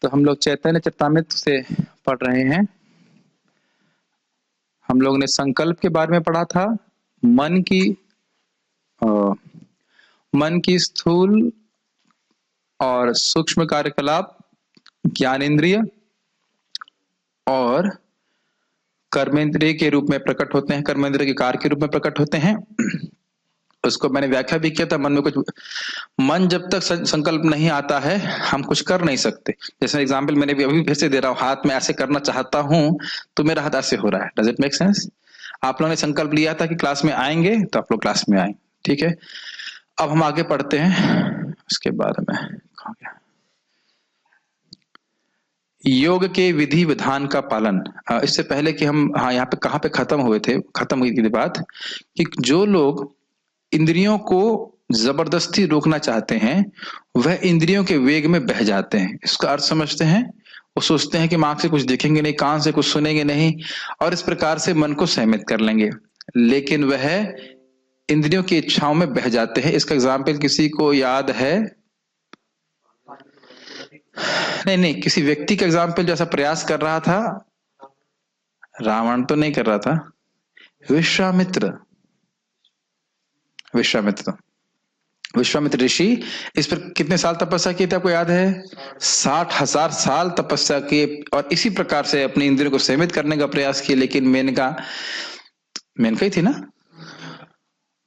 तो हम लोग चैतन्य चरितामृत से पढ़ रहे हैं। हम लोग ने संकल्प के बारे में पढ़ा था, मन की स्थूल और सूक्ष्म कार्यकलाप, ज्ञानेंद्रिय और कर्मेंद्रिय के रूप में प्रकट होते हैं, कर्मेंद्रिय के कार्य के रूप में प्रकट होते हैं। उसको मैंने व्याख्या भी किया था। मन जब तक संकल्प नहीं आता है हम कुछ कर नहीं सकते। जैसे एग्जांपल मैंने भी अभी फिर से दे रहा हूँ, हाथ में ऐसे करना चाहता हूं तो मेरा हाथ ऐसे हो रहा है। Does it make sense? आप लोगों ने संकल्प लिया था कि क्लास में आएंगे तो आप लोग क्लास में आए, ठीक है। अब हम आगे पढ़ते हैं उसके बारे में। योग के विधि विधान का पालन। इससे पहले कि हम यहाँ पे कहाँ पे खत्म हुई थी बात कि जो लोग इंद्रियों को जबरदस्ती रोकना चाहते हैं वह इंद्रियों के वेग में बह जाते हैं। इसका अर्थ समझते हैं? वो सोचते हैं कि आंख से कुछ देखेंगे नहीं, कान से कुछ सुनेंगे नहीं और इस प्रकार से मन को संयमित कर लेंगे, लेकिन वह इंद्रियों की इच्छाओं में बह जाते हैं। इसका एग्जाम्पल किसी को याद है? नहीं, किसी व्यक्ति का एग्जाम्पल जैसा प्रयास कर रहा था। रावण तो नहीं कर रहा था, विश्वामित्र ऋषि इस पर कितने साल तपस्या की थी आपको याद है? 60,000 साल तपस्या किए और इसी प्रकार से अपने इंद्रियों को सीमित करने का प्रयास किया, लेकिन मेनका ही थी ना?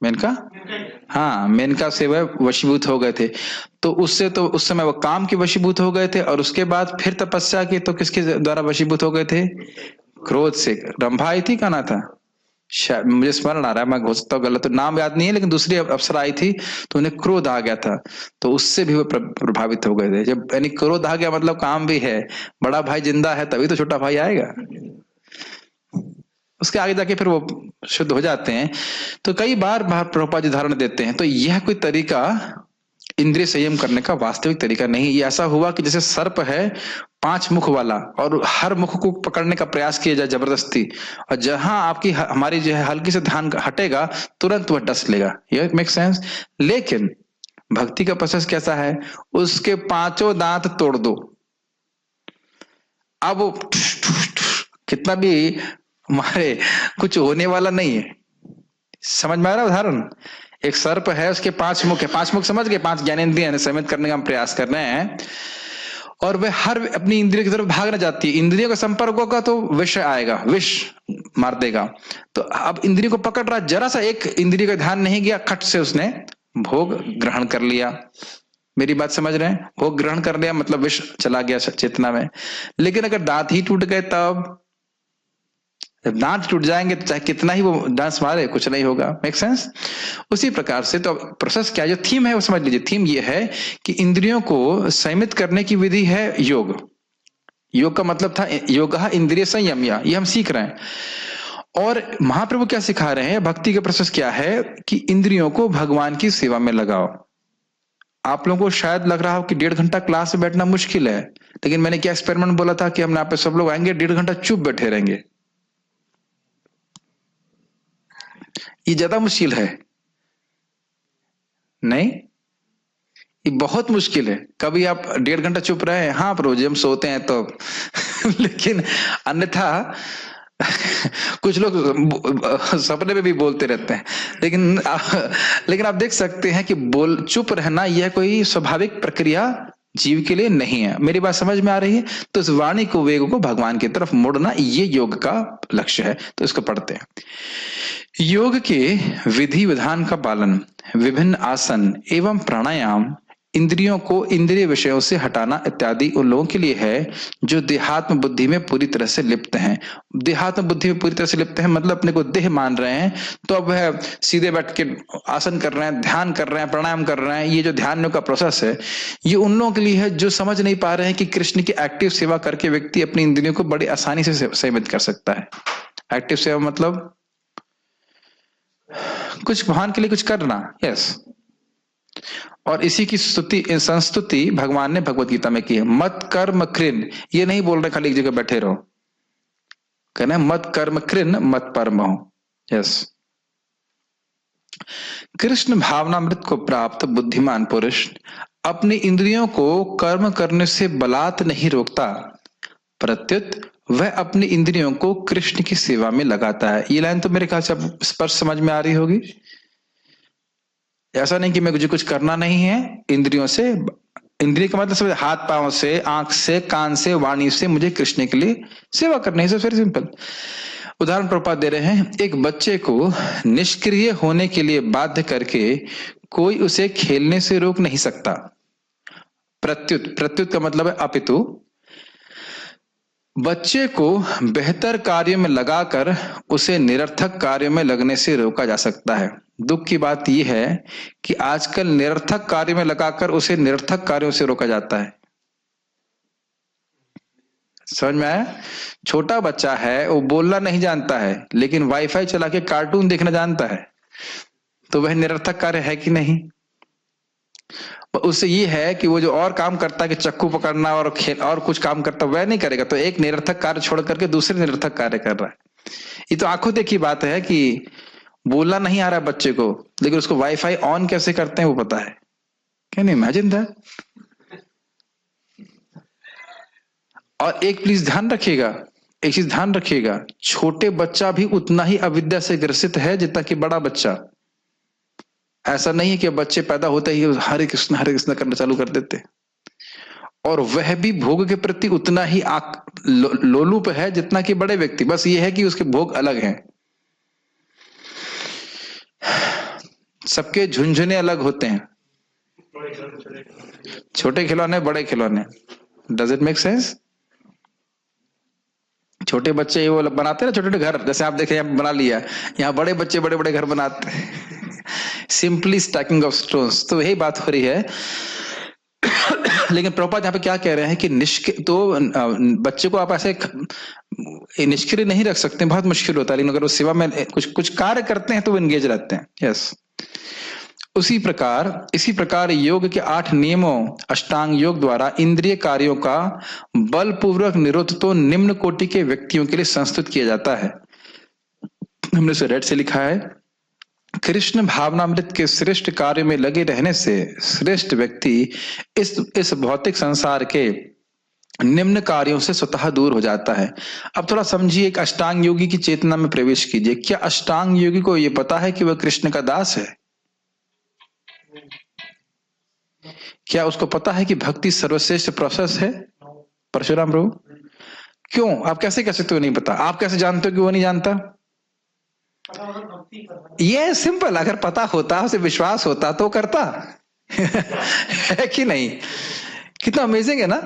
मेनका से वह वशीभूत हो गए थे। तो उस समय वह काम के वशीभूत हो गए थे और उसके बाद फिर तपस्या की तो किसके द्वारा वशीभूत हो गए थे? क्रोध से। रंभा आई थी, कहना था शायद, मुझे स्मरण आ रहा है, मैं हो सकता हूँ गलत, तो नाम याद नहीं है, लेकिन दूसरी अप्सरा आई थी तो उन्हें क्रोध आ गया था, तो उससे भी वो प्रभावित हो गए थे। जब यानी क्रोध आ गया मतलब काम भी है, बड़ा भाई जिंदा है तभी तो छोटा भाई आएगा, उसके आगे जाके फिर वो शुद्ध हो जाते हैं। तो कई बार प्रभुपाद जी उदाहरण देते हैं। तो यह कोई तरीका इंद्रिय संयम करने का वास्तविक तरीका नहीं। ये ऐसा हुआ कि जैसे सर्प है 5 मुख वाला और हर मुख को पकड़ने का प्रयास किया जाए जबरदस्ती, और जहां हमारी जो है हल्की से ध्यान हटेगा तुरंत वह डस लेगा। ये मेक सेंस? लेकिन भक्ति का प्रोसेस कैसा है? उसके 5 दांत तोड़ दो, अब वो कितना भी हमारे कुछ होने वाला नहीं है। समझ में आ रहा है उदाहरण? एक सर्प है, उसके 5 मुख है, 5 मुख समझ गए, 5 ज्ञानेंद्रियां संयमित करने का हम प्रयास कर रहे हैं और वह हर अपनी इंद्रिय की तरफ भागना चाहती है। इंद्रियों का संपर्क होगा तो विष आएगा, विष मार देगा। तो अब इंद्रिय को पकड़ रहा, जरा सा एक इंद्रिय का ध्यान नहीं गया, खट से उसने भोग ग्रहण कर लिया। मेरी बात समझ रहे हैं? भोग ग्रहण कर लिया मतलब विष चला गया चेतना में। लेकिन अगर दांत ही टूट गए तब? जब दांत टूट जाएंगे तो चाहे कितना ही वो डांस मारे कुछ नहीं होगा। Make sense? उसी प्रकार से तो प्रोसेस क्या, जो थीम है वो समझ लीजिए। थीम ये है कि इंद्रियों को संयमित करने की विधि है योग। योग का मतलब था योगः इंद्रिय संयम, ये हम सीख रहे हैं। और महाप्रभु क्या सिखा रहे हैं? भक्ति का प्रोसेस क्या है कि इंद्रियों को भगवान की सेवा में लगाओ। आप लोगों को शायद लग रहा हो कि 1.5 घंटा क्लास में बैठना मुश्किल है, लेकिन मैंने क्या एक्सपेरिमेंट बोला था कि हम यहाँ पे सब लोग आएंगे 1.5 घंटा चुप बैठे रहेंगे। ये ज्यादा मुश्किल है नहीं? ये बहुत मुश्किल है। कभी आप 1.5 घंटा चुप रहे? हाँ प्रभु जी हम सोते हैं तो लेकिन अन्यथा कुछ लोग सपने में भी बोलते रहते हैं। लेकिन आप देख सकते हैं कि चुप रहना यह कोई स्वाभाविक प्रक्रिया जीव के लिए नहीं है। मेरी बात समझ में आ रही है? तो इस वाणी को, वेग को भगवान की तरफ मोड़ना, ये योग का लक्ष्य है। तो इसको पढ़ते हैं। योग के विधि विधान का पालन, विभिन्न आसन एवं प्राणायाम, इंद्रियों को इंद्रिय विषयों से हटाना इत्यादि उन लोगों के लिए है जो देहात्म बुद्धि में पूरी तरह से लिप्त हैं। देहात्म बुद्धि में पूरी तरह से लिप्त हैं मतलब अपने को देह मान रहे हैं, तो अब वह सीधे बैठ के आसन कर रहे हैं, ध्यान कर रहे हैं, प्राणायाम कर रहे हैं। ये जो ध्यान का प्रोसेस है ये उन लोगों के लिए है जो समझ नहीं पा रहे हैं कि कृष्ण की एक्टिव सेवा करके व्यक्ति अपनी इंद्रियों को बड़ी आसानी से सीमित कर सकता है। एक्टिव सेवा मतलब कुछ भगवान के लिए कुछ करना। यस। और इसी की संस्तुति भगवान ने भगवत गीता में की है। मत कर्म कृन, ये नहीं बोल रहे खाली एक जगह बैठे रहो, कहना है मत कर्म कृन मत परम हो। यस। कृष्ण भावनामृत को प्राप्त बुद्धिमान पुरुष अपनी इंद्रियों को कर्म करने से बलात् नहीं रोकता, प्रत्युत वह अपनी इंद्रियों को कृष्ण की सेवा में लगाता है। ये लाइन तो मेरे ख्याल से अब स्पष्ट समझ में आ रही होगी। ऐसा नहीं कि मुझे कुछ करना नहीं है, इंद्रियों से, इंद्रिय का मतलब सब हाथ पांव से, आंख से, कान से, वाणी से मुझे कृष्ण के लिए सेवा करनी है। Very simple. उदाहरण प्रभुपाद दे रहे हैं, एक बच्चे को निष्क्रिय होने के लिए बाध्य करके कोई उसे खेलने से रोक नहीं सकता। प्रत्युत, प्रत्युत का मतलब है अपितु, बच्चे को बेहतर कार्य में लगाकर उसे निरर्थक कार्य में लगने से रोका जा सकता है। दुख की बात यह है कि आजकल निरर्थक कार्य में लगाकर उसे निरर्थक कार्यों से रोका जाता है। समझ में आया? छोटा बच्चा है, वो बोलना नहीं जानता है, लेकिन वाईफाई चला के कार्टून देखना जानता है, तो वह निरर्थक कार्य है कि नहीं? उससे ये है कि वो जो और काम करता है कि चक्कू पकड़ना और खेल और कुछ काम करता, वह नहीं करेगा, तो एक निरर्थक कार्य छोड़ करके दूसरे निरर्थक कार्य कर रहा है। ये तो आंखों देखी बात है कि बोलना नहीं आ रहा है बच्चे को, लेकिन उसको वाईफाई ऑन कैसे करते हैं वो पता है। Can you imagine that? और एक प्लीज ध्यान रखिएगा, एक चीज ध्यान रखिएगा, छोटे बच्चा भी उतना ही अविद्या से ग्रसित है जितना कि बड़ा बच्चा। ऐसा नहीं है कि बच्चे पैदा होते ही हरे कृष्ण करना चालू कर देते, और वह भी भोग के प्रति उतना ही लोलुप है जितना कि बड़े व्यक्ति। बस ये है कि उसके भोग अलग हैं, सबके झुंझुने अलग होते हैं, छोटे खिलौने, बड़े खिलौने। Does it make sense? छोटे बच्चे वो बनाते हैं ना छोटे छोटे घर, जैसे आप देखें यहाँ बना लिया, यहाँ बड़े बच्चे बड़े बड़े घर बनाते हैं सिंपली स्टैकिंग ऑफ स्टोन्स। तो यही बात हो रही है। लेकिन प्रभुपाद यहाँ पे क्या कह रहे हैं कि तो बच्चे को आप ऐसे निष्क्रिय नहीं रख सकते, बहुत मुश्किल होता है, लेकिन अगर वो सेवा में कुछ कुछ कार्य करते हैं तो वो एंगेज रहते हैं। यस। इसी प्रकार योग के 8 नियमों अष्टांग योग द्वारा इंद्रिय कार्यों का बलपूर्वक निरोध तो निम्न कोटि के व्यक्तियों के लिए संस्तुत किया जाता है। हमने उसे रेड से लिखा है, कृष्ण भावनामृत के श्रेष्ठ कार्य में लगे रहने से श्रेष्ठ व्यक्ति इस भौतिक संसार के निम्न कार्यों से स्वतः दूर हो जाता है। अब थोड़ा समझिए, एक अष्टांग योगी की चेतना में प्रवेश कीजिए। क्या अष्टांग योगी को यह पता है कि वह कृष्ण का दास है? क्या उसको पता है कि भक्ति सर्वश्रेष्ठ प्रोसेस है? परशुराम प्रभु, क्यों? आप कैसे कह सकते हो नहीं पता? आप कैसे जानते हो कि वो नहीं जानता? ये सिंपल, अगर पता होता, उसे विश्वास होता तो करता है कि नहीं? कितना अमेजिंग है ना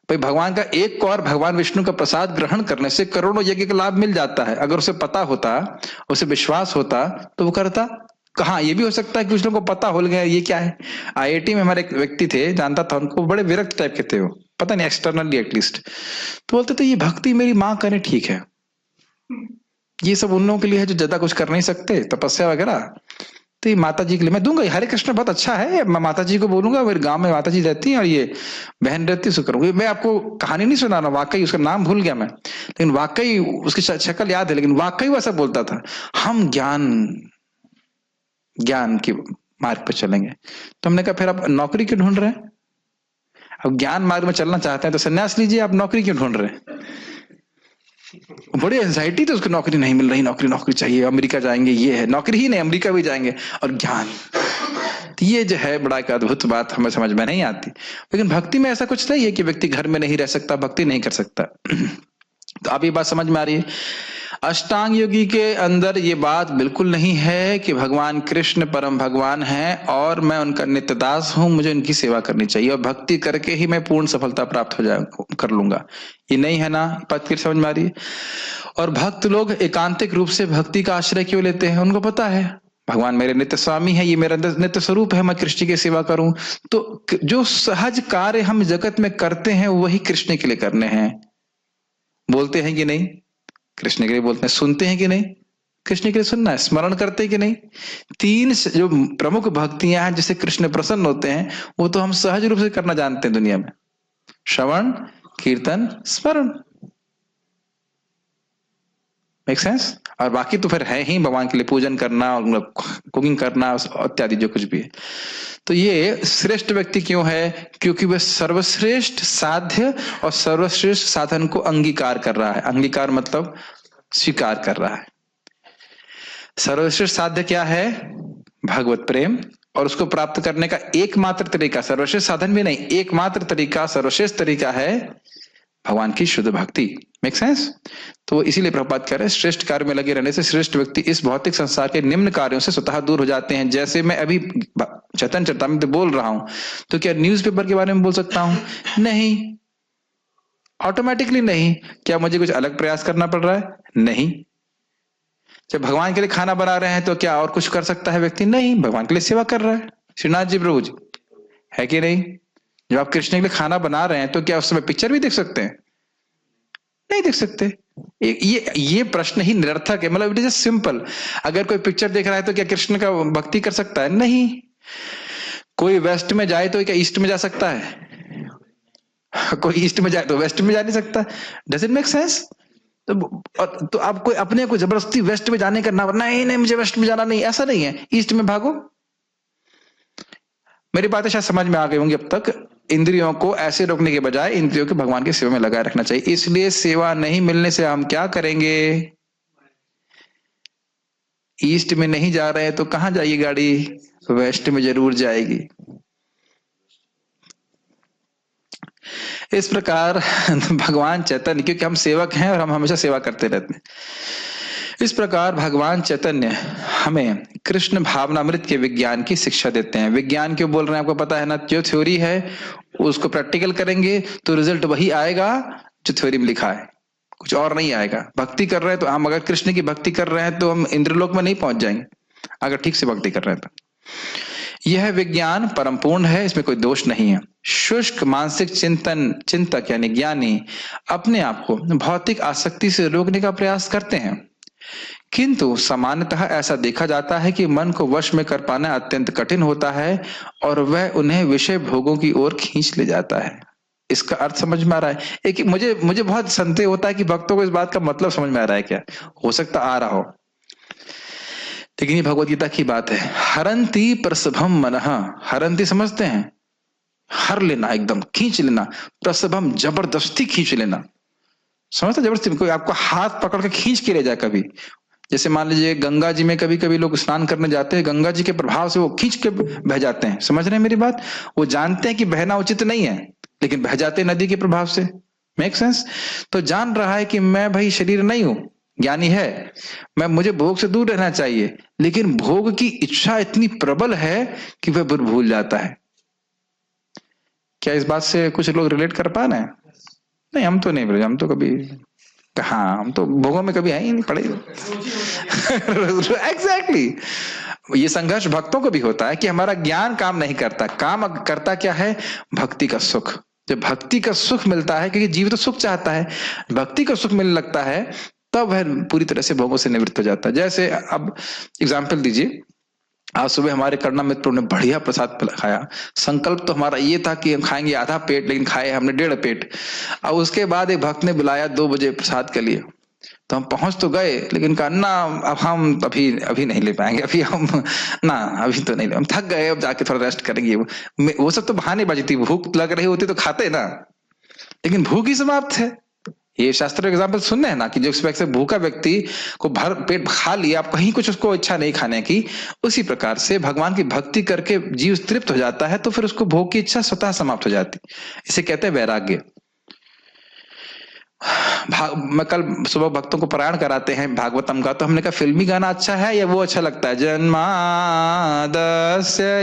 भाई। भगवान का एक कौर भगवान विष्णु का प्रसाद ग्रहण करने से करोड़ों यज्ञ का लाभ मिल जाता है। अगर उसे पता होता, उसे विश्वास होता तो वो करता। कहाँ ये भी हो सकता है कि कुछ लोगों को पता हो गया ये क्या है। आईआईटी में हमारे एक व्यक्ति थे, जानता था उनको, बड़े विरक्त टाइप के थे वो, पता नहीं एक्सटर्नली एटलीस्ट, तो बोलते थे ये भक्ति मेरी माँ करे ठीक है, ये सब उन लोगों के लिए है जो ज्यादा कुछ कर नहीं सकते, तपस्या वगैरह, तो ये माता जी के लिए मैं दूंगा। हरे कृष्ण बहुत अच्छा है, मैं माता जी को बोलूंगा, मेरे गांव में माता जी रहती है और ये बहन रहती है, उसको करूंगा। मैं आपको कहानी नहीं सुना रहा, वाकई उसका नाम भूल गया मैं, लेकिन वाकई उसकी शक्ल याद है, लेकिन वाकई वो ऐसा बोलता था, हम ज्ञान के मार्ग पर चलेंगे। तो हमने कहा फिर आप नौकरी क्यों ढूंढ रहे हैं? अब ज्ञान मार्ग में चलना चाहते हैं तो संन्यास लीजिए, आप नौकरी क्यों ढूंढ रहे हैं? बड़ी एंजाइटी थी उसको, नौकरी नहीं मिल रही, नौकरी चाहिए, अमेरिका जाएंगे, ये है नौकरी ही नहीं, अमेरिका भी जाएंगे, और ज्ञान, तो ये जो है बड़ा एक अद्भुत बात हमें समझ में नहीं आती। लेकिन भक्ति में ऐसा कुछ नहीं है कि व्यक्ति घर में नहीं रह सकता, भक्ति नहीं कर सकता। तो आप ये बात समझ में आ रही है? अष्टांग योगी के अंदर ये बात बिल्कुल नहीं है कि भगवान कृष्ण परम भगवान हैं और मैं उनका नित्य दास हूं, मुझे उनकी सेवा करनी चाहिए और भक्ति करके ही मैं पूर्ण सफलता प्राप्त हो जाए कर लूंगा, ये नहीं है ना। बात फिर समझ में आ रही है? और भक्त लोग एकांतिक रूप से भक्ति का आश्रय क्यों लेते हैं? उनको पता है भगवान मेरे नित्य स्वामी है, ये मेरा नित्य स्वरूप है, मैं कृष्ण की सेवा करूं। तो जो सहज कार्य हम जगत में करते हैं वही कृष्ण के लिए करने हैं। बोलते हैं कि नहीं? कृष्ण के लिए बोलते हैं। सुनते हैं कि नहीं? कृष्ण के लिए सुनना है। स्मरण करते हैं कि नहीं? 3 जो प्रमुख भक्तियां हैं जिससे कृष्ण प्रसन्न होते हैं वो तो हम सहज रूप से करना जानते हैं दुनिया में, श्रवण, कीर्तन, स्मरण। Make sense. और बाकी तो फिर है ही भगवान के लिए पूजन करना और कुकिंग करना इत्यादि जो कुछ भी है। तो ये श्रेष्ठ व्यक्ति क्यों है? क्योंकि वह सर्वश्रेष्ठ साध्य और सर्वश्रेष्ठ साधन को अंगीकार कर रहा है। अंगीकार मतलब स्वीकार कर रहा है। सर्वश्रेष्ठ साध्य क्या है? भगवत प्रेम। और उसको प्राप्त करने का एकमात्र तरीका, सर्वश्रेष्ठ साधन भी नहीं, एकमात्र तरीका, सर्वश्रेष्ठ तरीका है भगवान की शुद्ध भक्ति। Make sense. तो इसीलिए प्रभुपाद कह रहे हैं श्रेष्ठ कार्य में लगे रहने से श्रेष्ठ व्यक्ति इस भौतिक संसार के निम्न कार्यों से स्वतः दूर हो जाते हैं। जैसे मैं अभी चैतन्य चरितामृत बोल रहा हूं, तो क्या न्यूज़पेपर के बारे में बोल सकता हूं? नहीं, ऑटोमेटिकली नहीं। क्या मुझे कुछ अलग प्रयास करना पड़ रहा है? नहीं। जब भगवान के लिए खाना बना रहे हैं तो क्या और कुछ कर सकता है व्यक्ति? नहीं, भगवान के लिए सेवा कर रहा है। श्रीनाथ जी प्रभु जी, है कि नहीं? जब आप कृष्ण के लिए खाना बना रहे हैं तो क्या उस समय पिक्चर भी देख सकते हैं? नहीं देख सकते। ये प्रश्न ही निरर्थक है। मतलब इट इज सिंपल। अगर कोई पिक्चर देख रहा है तो क्या कृष्ण का भक्ति कर सकता है? नहीं। कोई वेस्ट में जाए तो क्या ईस्ट में जा सकता है? कोई ईस्ट में जाए तो वेस्ट में जा नहीं सकता। Does it make sense? तो आप कोई अपने को जबरदस्ती वेस्ट में जाने का ना, नहीं नहीं मुझे वेस्ट में जाना नहीं, ऐसा नहीं है। ईस्ट में भागो। मेरी बातें शायद समझ में आ गई होंगी अब तक। इंद्रियों को ऐसे रोकने के बजाय इंद्रियों को भगवान की सेवा में लगाए रखना चाहिए। इसलिए सेवा नहीं मिलने से हम क्या करेंगे? ईस्ट में नहीं जा रहे हैं तो कहां जाएगी गाड़ी? वेस्ट में जरूर जाएगी। इस प्रकार भगवान चैतन्य, क्योंकि हम सेवक हैं और हम हमेशा सेवा करते रहते हैं, इस प्रकार भगवान चैतन्य हमें कृष्ण भावनामृत के विज्ञान की शिक्षा देते हैं। विज्ञान क्यों बोल रहे हैं आपको पता है ना? जो थ्योरी है उसको प्रैक्टिकल करेंगे तो रिजल्ट वही आएगा जो थ्योरी में लिखा है, कुछ और नहीं आएगा। भक्ति कर रहे हैं तो हम, अगर कृष्ण की भक्ति कर रहे हैं तो हम इंद्रलोक में नहीं पहुंच जाएंगे, अगर ठीक से भक्ति कर रहे हैं तो। यह विज्ञान परम पूर्ण है, इसमें कोई दोष नहीं है। शुष्क मानसिक चिंतक यानी ज्ञानी अपने आप को भौतिक आसक्ति से रोकने का प्रयास करते हैं, किंतु सामान्यतः ऐसा देखा जाता है कि मन को वश में कर पाना अत्यंत कठिन होता है और वह उन्हें विषय भोगों की ओर खींच ले जाता है। इसका अर्थ समझ में आ रहा है? एक मुझे बहुत संदेह होता है कि भक्तों को इस बात का मतलब समझ में आ रहा है क्या? हो सकता आ रहा हो, लेकिन ये भगवत गीता की बात है। हरंती प्रसभम मनः, हरंती समझते हैं? हर लेना, एकदम खींच लेना। प्रसभम जबरदस्ती खींच लेना, समझते? जबरदस्ती कोई आपको हाथ पकड़ के खींच के ले जाए कभी। जैसे मान लीजिए गंगा जी में कभी कभी लोग स्नान करने जाते हैं, गंगा जी के प्रभाव से वो खींच के बह जाते हैं। समझ रहे हैं मेरी बात? वो जानते हैं कि बहना उचित नहीं है, लेकिन बह जाते हैं नदी के प्रभाव से। Make sense? तो जान रहा है कि मैं भाई शरीर नहीं हूं, ज्ञानी है, मुझे भोग से दूर रहना चाहिए, लेकिन भोग की इच्छा इतनी प्रबल है कि वह भूल जाता है। क्या इस बात से कुछ लोग रिलेट कर पा रहे हैं? नहीं, हम तो नहीं, हम तो कभी कहाँ, हम तो भोगों में कभी आए ही नहीं पड़े। एग्जैक्टली। ये संघर्ष भक्तों को भी होता है कि हमारा ज्ञान काम नहीं करता, काम करता क्या है? भक्ति का सुख। जब भक्ति का सुख मिलता है, क्योंकि जीव तो सुख चाहता है, भक्ति का सुख मिलने लगता है तब वह पूरी तरह से भोगों से निवृत्त हो जाता है। जैसे अब एग्जाम्पल दीजिए, आज सुबह हमारे करुणा मित्रों ने बढ़िया प्रसाद खाया। संकल्प तो हमारा ये था कि हम खाएंगे आधा पेट, लेकिन खाए हमने 1.5 पेट। अब उसके बाद एक भक्त ने बुलाया 2 बजे प्रसाद के लिए, तो हम पहुंच तो गए, लेकिन कहा ना अब हम अभी नहीं ले पाएंगे, अभी हम ना अभी तो नहीं ले, हम थक गए, अब जाके थोड़ा रेस्ट करेंगे। वो सब तो बहानेबाजी थी। भूख लग रही होती तो खाते ना, लेकिन भूख ही समाप्त है। ये शास्त्र एग्जाम्पल सुनने हैं ना, कि जो से भूखा व्यक्ति को भर पेट खा लिया, आप कहीं कुछ उसको इच्छा नहीं खाने की, उसी प्रकार से भगवान की भक्ति करके जीव तृप्त हो जाता है, तो फिर उसको भोग की इच्छा स्वतः समाप्त हो जाती। इसे कहते हैं वैराग्य। मैं कल सुबह भक्तों को पारायण कराते हैं भागवतम का, तो हमने कहा फिल्मी गाना अच्छा है या वो अच्छा लगता है? जन्मादस्य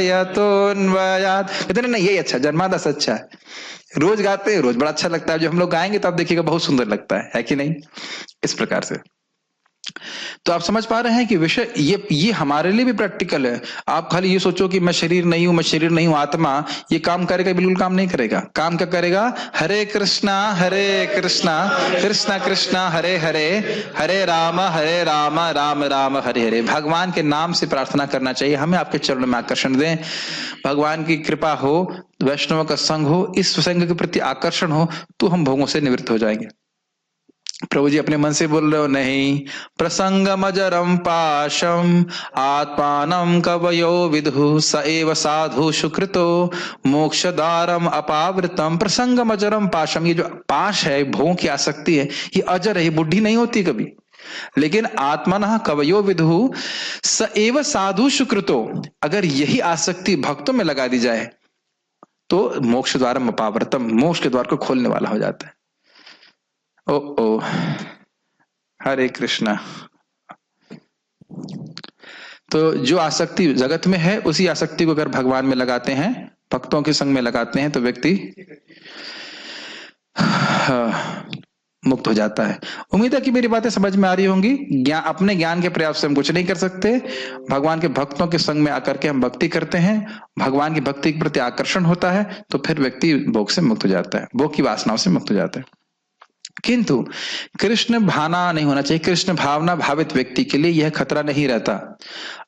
यतोन्वयात्, कहते नहीं यही अच्छा, जन्मादस्य अच्छा है। रोज गाते हैं, रोज बड़ा अच्छा लगता है, जो हम लोग गाएंगे तो आप देखिएगा बहुत सुंदर लगता है कि नहीं? इस प्रकार से तो आप समझ पा रहे हैं कि विषय ये हमारे लिए भी प्रैक्टिकल है। आप खाली ये सोचो कि मैं शरीर नहीं हूं, मैं शरीर नहीं हूं, आत्मा, ये काम करेगा? बिल्कुल काम नहीं करेगा। काम क्या करेगा? हरे कृष्णा कृष्णा कृष्णा हरे हरे, हरे राम राम राम हरे हरे। भगवान के नाम से प्रार्थना करना चाहिए। हमें आपके चरणों में आकर्षण दें, भगवान की कृपा हो, वैष्णव का संग हो, इस संग के प्रति आकर्षण हो, तो हम भोगों से निवृत्त हो जाएंगे। प्रभु जी अपने मन से बोल रहे हो, नहीं। प्रसंगमजरम पाशम आत्मानं कवयो विदु स एव साधु सुकृतो मोक्ष द्वारम अपावृतम। प्रसंगमजरम पाशम, ये जो पाश है, भों की आसक्ति है, ये अजर है, ये बुढ़ी नहीं होती कभी। लेकिन आत्मनः कवयो विदु स एव साधु सुकृतो, अगर यही आसक्ति भक्तों में लगा दी जाए तो मोक्ष द्वारम अपावृतम, मोक्ष के द्वार को खोलने वाला हो जाता है। ओ हरे कृष्णा। तो जो आसक्ति जगत में है, उसी आसक्ति को अगर भगवान में लगाते हैं, भक्तों के संग में लगाते हैं, तो व्यक्ति मुक्त हो जाता है। उम्मीद है कि मेरी बातें समझ में आ रही होंगी। अपने ज्ञान के प्रयास से हम कुछ नहीं कर सकते। भगवान के भक्तों के संग में आकर के हम भक्ति करते हैं, भगवान की भक्ति के प्रति आकर्षण होता है, तो फिर व्यक्ति भोग से मुक्त हो जाता है, भोग की वासनाओं से मुक्त हो जाता है। किंतु कृष्ण भावना नहीं होना चाहिए। कृष्ण भावना भावित व्यक्ति के लिए यह खतरा नहीं रहता।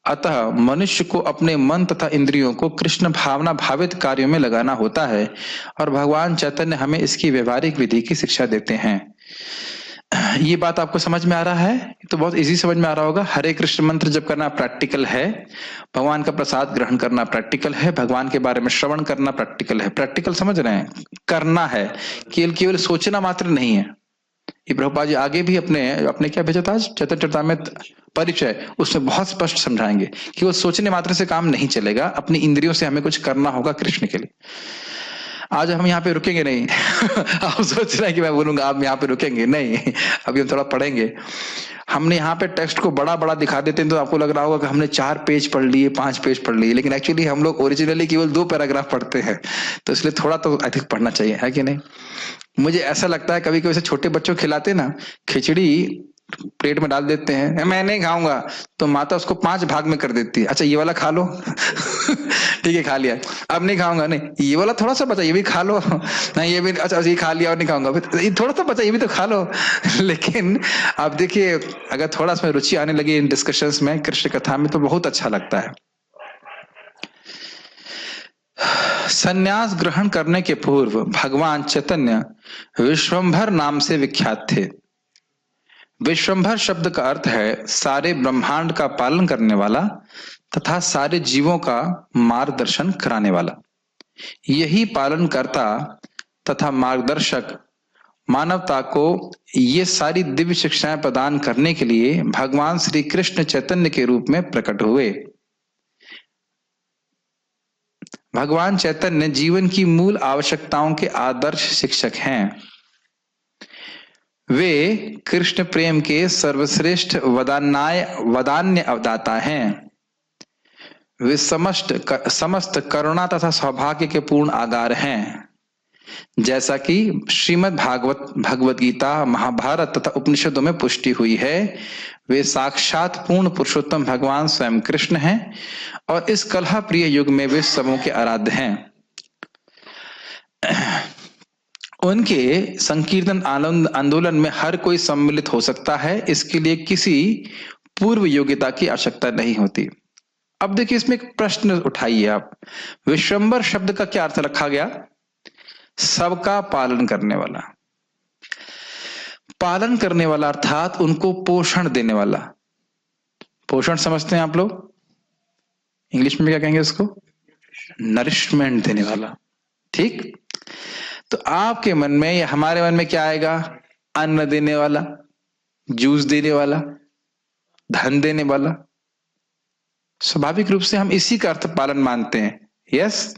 अतः मनुष्य को अपने मन तथा इंद्रियों को कृष्ण भावना भावित कार्यों में लगाना होता है, और भगवान चैतन्य हमें इसकी व्यवहारिक विधि की शिक्षा देते हैं। ये बात आपको समझ में आ रहा है? तो बहुत इजी समझ में आ रहा होगा। हरे कृष्ण मंत्र जप करना प्रैक्टिकल है, भगवान का प्रसाद ग्रहण करना प्रैक्टिकल है, भगवान के बारे में श्रवण करना प्रैक्टिकल है। प्रैक्टिकल समझ रहे हैं? करना है, केवल सोचना मात्र नहीं है। ये प्रभुपाद जी आगे भी अपने क्या भेजा था आज, चैतन्य चरितामृत परिचय, उसमें बहुत स्पष्ट समझाएंगे कि वो सोचने मात्र से काम नहीं चलेगा, अपनी इंद्रियों से हमें कुछ करना होगा कृष्ण के लिए। आज हम यहाँ पे रुकेंगे नहीं। आप सोच रहे हैं कि मैं बोलूंगा आप यहाँ पे रुकेंगे, नहीं। अभी हम थोड़ा पढ़ेंगे। हमने यहाँ पे टेक्स्ट को बड़ा बड़ा दिखा देते हैं तो आपको लग रहा होगा कि हमने 4 पेज पढ़ लिए, 5 पेज पढ़ लिए, लेकिन एक्चुअली हम लोग ओरिजिनली केवल 2 पैराग्राफ पढ़ते हैं, तो इसलिए थोड़ा तो अधिक पढ़ना चाहिए, है कि नहीं? मुझे ऐसा लगता है कभी कभी से छोटे बच्चों को खिलाते ना, खिचड़ी प्लेट में डाल देते हैं, मैं नहीं खाऊंगा, तो माता उसको 5 भाग में कर देती है। अच्छा ये वाला खा लो। ठीक है खा लिया, अब नहीं खाऊंगा, नहीं ये वाला थोड़ा सा बचा, ये भी खा लो, नहीं ये भी, अच्छा ये खा लिया और नहीं खाऊंगा, ये थोड़ा सा बचा, ये भी तो खा लो। लेकिन आप देखिए, अगर थोड़ा सा रुचि आने लगी इन डिस्कशंस में, कृष्ण कथा में, तो बहुत अच्छा लगता है। संन्यास ग्रहण करने के पूर्व भगवान चैतन्य विश्वंभर नाम से विख्यात थे। विश्वंभर शब्द का अर्थ है सारे ब्रह्मांड का पालन करने वाला तथा सारे जीवों का मार्गदर्शन कराने वाला। यही पालनकर्ता तथा मार्गदर्शक मानवता को ये सारी दिव्य शिक्षाएं प्रदान करने के लिए भगवान श्री कृष्ण चैतन्य के रूप में प्रकट हुए। भगवान चैतन्य जीवन की मूल आवश्यकताओं के आदर्श शिक्षक हैं। वे कृष्ण प्रेम के सर्वश्रेष्ठ वदान्य अवदाता हैं। वे समस्त करुणा तथा सौभाग्य के पूर्ण आधार हैं। जैसा कि श्रीमद् भगवत गीता, महाभारत तथा उपनिषदों में पुष्टि हुई है, वे साक्षात पूर्ण पुरुषोत्तम भगवान स्वयं कृष्ण हैं और इस कलह प्रिय युग में वे सबों के आराध्य हैं। उनके संकीर्तन आंदोलन में हर कोई सम्मिलित हो सकता है, इसके लिए किसी पूर्व योग्यता की आवश्यकता नहीं होती। अब देखिए, इसमें एक प्रश्न उठाइए आप। विश्वंभर शब्द का क्या अर्थ रखा गया? सबका पालन करने वाला। पालन करने वाला अर्थात उनको पोषण देने वाला। पोषण समझते हैं आप लोग? इंग्लिश में क्या कहेंगे उसको? नरिशमेंट देने वाला। ठीक, तो आपके मन में या हमारे मन में क्या आएगा? अन्न देने वाला, जूस देने वाला, धन देने वाला। स्वाभाविक रूप से हम इसी का अर्थ पालन मानते हैं। यस,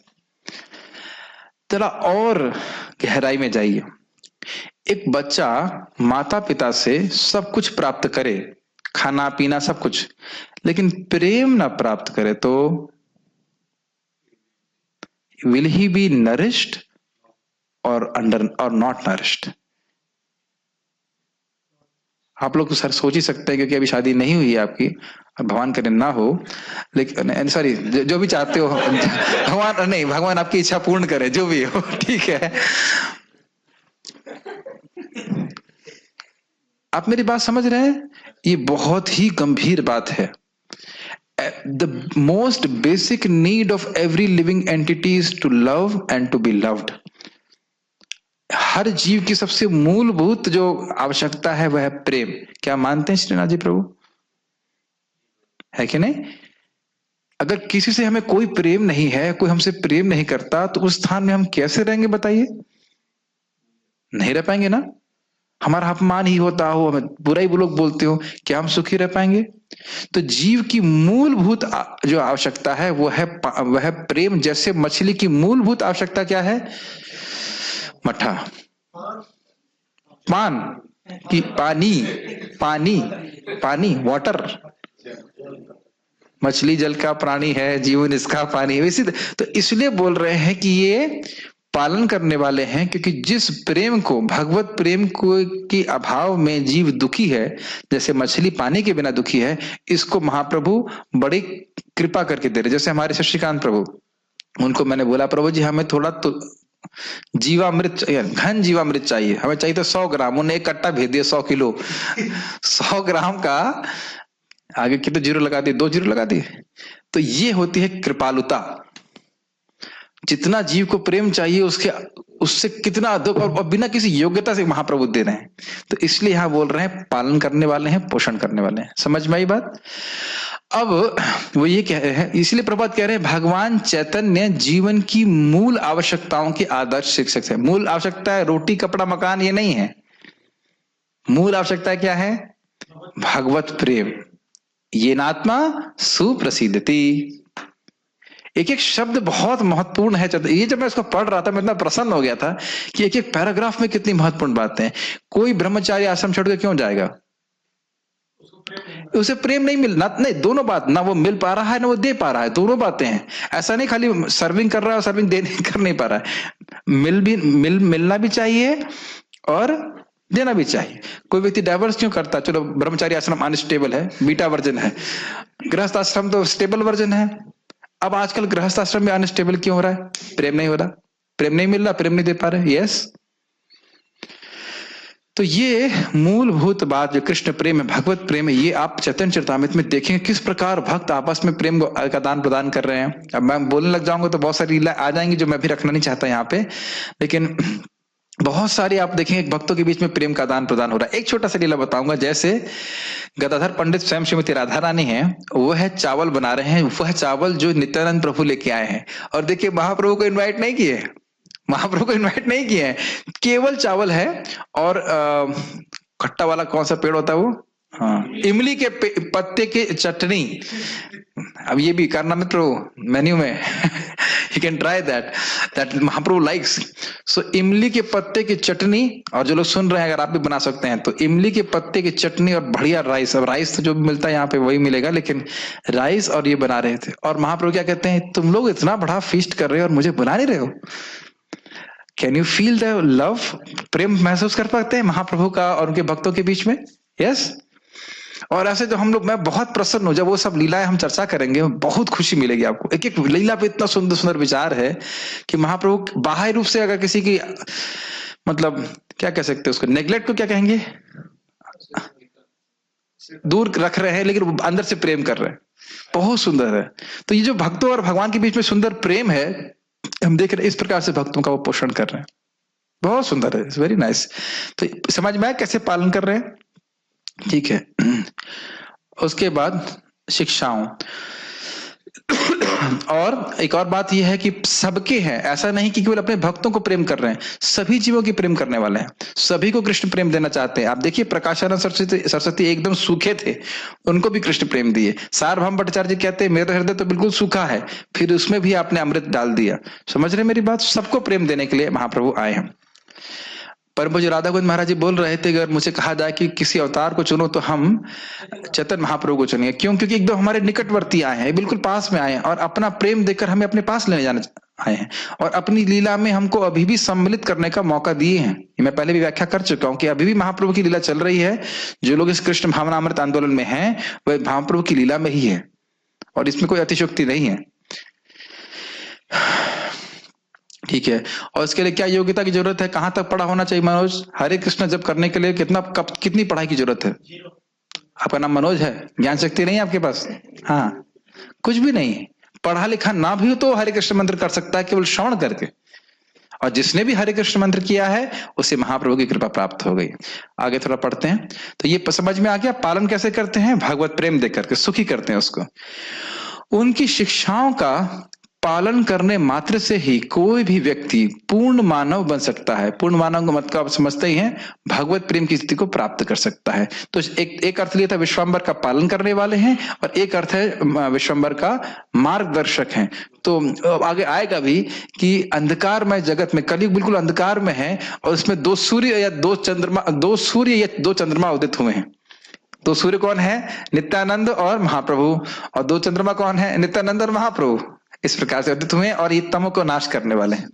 जरा और गहराई में जाइए। एक बच्चा माता पिता से सब कुछ प्राप्त करे, खाना पीना सब कुछ, लेकिन प्रेम ना प्राप्त करे तो विल ही बी नरिश्ड और नॉट नरिश्ड? आप लोग तो सर सोच ही सकते हैं, क्योंकि अभी शादी नहीं हुई है आपकी, भगवान करे ना हो, लेकिन सॉरी, जो भी चाहते हो भगवान, नहीं भगवान आपकी इच्छा पूर्ण करे, जो भी हो, ठीक है। आप मेरी बात समझ रहे हैं? ये बहुत ही गंभीर बात है। The most basic need of every living entity is to love and to be loved. हर जीव की सबसे मूलभूत जो आवश्यकता है वह है प्रेम। क्या मानते हैं श्रीनाथ जी प्रभु? है कि नहीं? अगर किसी से हमें कोई प्रेम नहीं है, कोई हमसे प्रेम नहीं करता, तो उस स्थान में हम कैसे रहेंगे बताइए? नहीं रह पाएंगे ना। हमारा अपमान ही होता हो, हमें बुरा ही लोग बोलते हो, क्या हम सुखी रह पाएंगे? तो जीव की मूलभूत जो आवश्यकता है वह है प्रेम। जैसे मछली की मूलभूत आवश्यकता क्या है? मठा, पान की, पानी, पानी, पानी, वाटर। मछली जल का प्राणी है, जीवन इसका पानी है। इसी तो इसलिए बोल रहे हैं कि ये पालन करने वाले हैं, क्योंकि जिस प्रेम को, भगवत प्रेम को के अभाव में जीव दुखी है, जैसे मछली पानी के बिना दुखी है, इसको महाप्रभु बड़ी कृपा करके दे रहे। जैसे हमारे शशिकांत प्रभु, उनको मैंने बोला प्रभु जी हमें थोड़ा तो जीवामृत, घन जीवामृत चाहिए, हमें चाहिए तो 100 ग्राम। उन्हें एक कट्टा भेज दिया 100 किलो 100 ग्राम का, आगे कितने जीरो लगा दिए? 2 जीरो लगा दिए। तो ये होती है कृपालुता। जितना जीव को प्रेम चाहिए उससे कितना अधिक, और बिना किसी योग्यता से महाप्रभु दे रहे हैं। तो इसलिए यहां बोल रहे हैं पालन करने वाले हैं, पोषण करने वाले हैं। समझ में आई बात? अब वो ये कह रहे हैं, इसलिए प्रभात कह रहे हैं भगवान चैतन्य जीवन की मूल आवश्यकताओं के आदर्श शिक्षक है। मूल आवश्यकता है रोटी कपड़ा मकान, ये नहीं है। मूल आवश्यकता क्या है? भगवत प्रेम। ये नात्मा सुप्रसिद्धति। एक एक शब्द बहुत महत्वपूर्ण है। ये जब मैं इसको पढ़ रहा था मैं इतना प्रसन्न हो गया था कि एक एक पैराग्राफ में कितनी महत्वपूर्ण बातें हैं। कोई ब्रह्मचारी आश्रम छोड़ के क्यों जाएगा? उसे प्रेम नहीं मिलना, नहीं, दोनों बात, ना वो मिल पा रहा है ना वो दे पा रहा है, दोनों बातें हैं। ऐसा नहीं खाली सर्विंग कर रहा है और सर्विंग कर नहीं पा रहा है। मिलना भी चाहिए और देना भी चाहिए। कोई व्यक्ति डाइवर्स क्यों करता? चलो ब्रह्मचारी आश्रम अनस्टेबल है, बीटा वर्जन है, गृहस्थ आश्रम तो स्टेबल वर्जन है। अब आजकल गृहस्थ आश्रम में अनस्टेबल क्यों हो रहा है? प्रेम नहीं हो रहा, प्रेम नहीं मिल रहा, प्रेम नहीं दे पा रहे। यस, तो ये मूलभूत बात जो कृष्ण प्रेम है, भगवत प्रेम है, ये आप चैतन्य चरितामृत में देखेंगे किस प्रकार भक्त आपस में प्रेम का दान प्रदान कर रहे हैं। अब मैं बोलने लग जाऊंगा तो बहुत सारी लीला आ जाएंगी जो मैं भी रखना नहीं चाहता यहाँ पे, लेकिन बहुत सारे आप देखेंगे भक्तों के बीच में प्रेम का दान प्रदान हो रहा है। एक छोटा सा लीला बताऊंगा। जैसे गदाधर पंडित स्वयं श्रीमती राधा रानी है, वो है चावल बना रहे हैं, वह चावल जो नित्यानंद प्रभु लेके आए हैं। और देखिए महाप्रभु को इन्वाइट नहीं किए, महाप्रभु को इन्वाइट नहीं किए हैं, केवल चावल है। और खट्टा वाला कौन सा पेड़ होता है वो? हाँ, इमली के पत्ते की चटनी। अब ये भी करना मित्रों मेन्यू में you can try that Mahaprabhu likes. So इमली के पत्ते की चटनी, और जो लोग सुन रहे हैं अगर आप भी बना सकते हैं तो इमली के पत्ते की चटनी और बढ़िया राइस। अब राइस तो जो भी मिलता है यहाँ पे वही मिलेगा, लेकिन राइस और ये बना रहे थे। और महाप्रभु क्या कहते हैं, तुम लोग इतना बड़ा फीस्ट कर रहे हो और मुझे बुला नहीं रहे हो। Can you feel the love? प्रेम महसूस कर पाते हैं महाप्रभु का और उनके भक्तों के बीच में? यस। और ऐसे जो हम लोग, मैं बहुत प्रसन्न हूं, जब वो सब लीलाएं हम चर्चा करेंगे बहुत खुशी मिलेगी आपको। एक एक लीला पे इतना सुंदर सुंदर विचार है कि महाप्रभु बाह्य रूप से अगर किसी की, मतलब क्या कह सकते हैं उसको, नेग्लेक्ट को क्या कहेंगे, दूर रख रहे हैं, लेकिन अंदर से प्रेम कर रहे हैं, बहुत सुंदर है। तो ये जो भक्तों और भगवान के बीच में सुंदर प्रेम है, हम देख रहे हैं इस प्रकार से भक्तों का वो पोषण कर रहे हैं, बहुत सुंदर है, इट्स वेरी नाइस। तो समझ में आया कैसे पालन कर रहे हैं? ठीक है। उसके बाद शिक्षाओं, और एक और बात यह है कि सबके हैं, ऐसा नहीं कि केवल अपने भक्तों को प्रेम कर रहे हैं, सभी जीवों की प्रेम करने वाले हैं, सभी को कृष्ण प्रेम देना चाहते हैं। आप देखिए प्रकाशानंद सरस्वती एकदम सूखे थे, उनको भी कृष्ण प्रेम दिए। सार्वभौम भट्टाचार्य जी कहते हैं मेरा हृदय तो बिल्कुल सूखा है, फिर उसमें भी आपने अमृत डाल दिया। समझ रहे मेरी बात? सबको प्रेम देने के लिए महाप्रभु आए हैं। परम पूज्य राधा गोविंद महाराज जी बोल रहे थे अगर मुझे कहा जाए कि किसी अवतार को चुनो तो हम चैतन्य महाप्रभु को चुनेंगे। क्यों? क्योंकि एकदम हमारे निकटवर्ती आए हैं, बिल्कुल पास में आए हैं, और अपना प्रेम देकर हमें अपने पास लेने जाने आए हैं, और अपनी लीला में हमको अभी भी सम्मिलित करने का मौका दिए हैं। मैं पहले भी व्याख्या कर चुका हूं कि अभी भी महाप्रभु की लीला चल रही है। जो लोग इस कृष्ण भावनामृत आंदोलन में हैं वह महाप्रभु की लीला में ही है, और इसमें कोई अतिशयोक्ति नहीं है। ठीक है। और इसके लिए क्या योग्यता की जरूरत है? कहां तक पढ़ा होना चाहिए मनोज? हरे कृष्ण जब करने के लिए कितनी पढ़ाई की जरूरत है? आपका नाम मनोज है, ज्ञान शक्ति नहीं है आपके पास? हाँ, कुछ भी नहीं, पढ़ा लिखा ना भी हो तो हरे कृष्ण मंत्र कर सकता है केवल श्रवण करके। और जिसने भी हरे कृष्ण मंत्र किया है उसे महाप्रभु की कृपा प्राप्त हो गई। आगे थोड़ा पढ़ते हैं तो ये समझ में आ गया पालन कैसे करते हैं, भगवत प्रेम देकर के सुखी करते हैं उसको। उनकी शिक्षाओं का पालन करने मात्र से ही कोई भी व्यक्ति पूर्ण मानव बन सकता है। पूर्ण मानव का मतलब आप समझते ही हैं, भगवत प्रेम की स्थिति को प्राप्त कर सकता है। तो एक अर्थ लिया था विश्वम्बर का पालन करने वाले हैं, और एक अर्थ है विश्वम्बर का मार्गदर्शक हैं। तो आगे आएगा भी कि अंधकारमय जगत में, कलयुग बिल्कुल अंधकार में है, और उसमें दो सूर्य या दो चंद्रमा उदित हुए हैं। दो सूर्य कौन है? नित्यानंद और महाप्रभु। और दो चंद्रमा कौन है? नित्यानंद और महाप्रभु। इस प्रकार से उदित हुए हैं और ये तमो को नाश करने वाले हैं।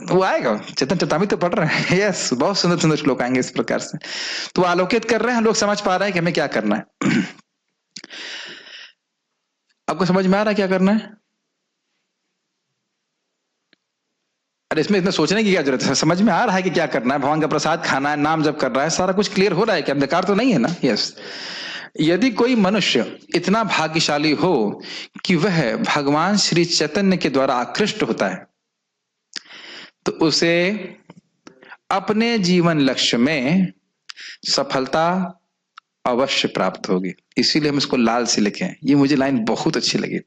वो आएगा, चेतन चेतावनी तो पढ़ रहे हैं। यस, बहुत सुंदर सुंदर श्लोक आएंगे इस प्रकार से। तो आलोकित कर रहे हैं, लोग समझ पा रहे हैं कि हमें क्या करना है। आपको समझ में आ रहा है क्या करना है? अरे इसमें इतना सोचने की क्या जरूरत है, समझ में आ रहा है कि क्या करना है। भगवान का प्रसाद खाना है, नाम जप कर रहा है, सारा कुछ क्लियर हो रहा है कि अंधकार तो नहीं है ना। यस। यदि कोई मनुष्य इतना भाग्यशाली हो कि वह भगवान श्री चैतन्य के द्वारा आकृष्ट होता है, तो उसे अपने जीवन लक्ष्य में सफलता अवश्य प्राप्त होगी। इसीलिए हम इसको लाल से लिखे हैं। ये मुझे लाइन बहुत अच्छी लगी।